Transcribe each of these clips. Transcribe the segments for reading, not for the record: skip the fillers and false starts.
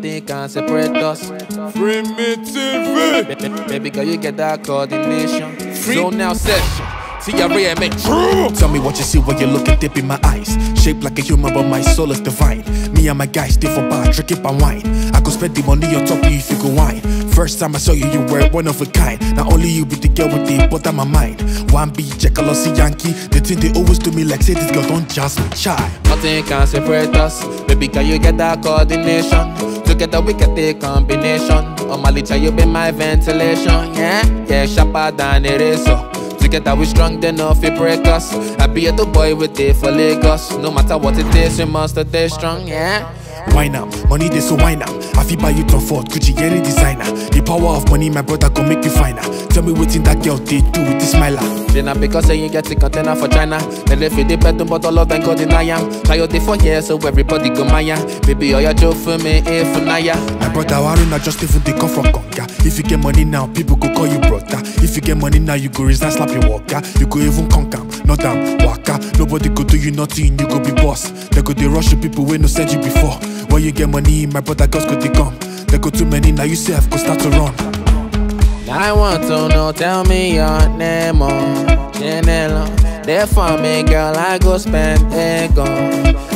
nothing can separate us. Free me TV. Baby girl, you get that coordination. Zone now session. TRA make True. Tell me what you see when you look at dip in my eyes. Shaped like a human, but my soul is divine. Me and my guys stay for bar, drinking by wine. I could spend the money on top of you if you go wine. First time I saw you, you were one of a kind. Now only you be the girl with the butt on my mind. One B, jealousy Yankee. The thing they always do me like say this girl don't just me shy. nothing can separate us. Baby girl, you get that coordination. Together we get the combination. On my litter, you be my ventilation. Yeah, sharper than it is so. Together we strong enough it break us. I be the boy with it for Lagos. No matter what it is, we must stay strong, yeah. Wine am, money they so wine am. I feel buy you Tom Ford, Gucci, any designer. The power of money, my brother can make you finer. Tell me what that girl they do with this smiler. Then I because say you get the container for China. Then they feed the bedroom, but all of them go deny ya. Try your day for years, so everybody go maya. Baby, all your joke for me, if for naya. My brother Warren, not just even they come from Conga. If you get money now, people go call you brother. If you get money now, you go resign, slap your walker. You go even conquer, not damn waka. Nobody go do you nothing, you go be boss. They go they rush you people when no send you before. When you get money, my brother girls go they come. They go too many, now you say I've go start to run. I want to know, tell me your name, oh, Janela. There for me, girl, I go spend it, go.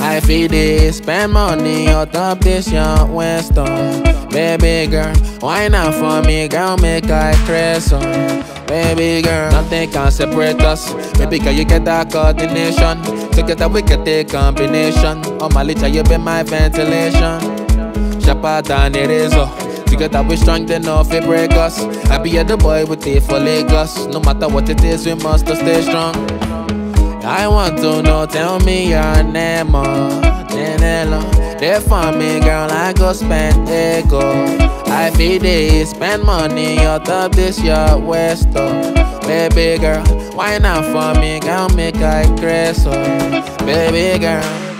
I feed it, spend money on top this young Winston. Baby girl, why not for me, girl, make I crazy on. Baby girl, nothing can separate us. Baby girl, you get that coordination. Together we get the combination. On my litter, you be my ventilation. Sharper than it is, oh. Together we strong enough it break us. I be the boy with it for Lagos. No matter what it is, we must stay strong. I want to know, tell me your name, oh, Janela. There for me, girl, I go spend it, go. I feed it, spend money on top this your West, oh. Baby girl, why not for me, girl, make I crazy, oh. Baby girl.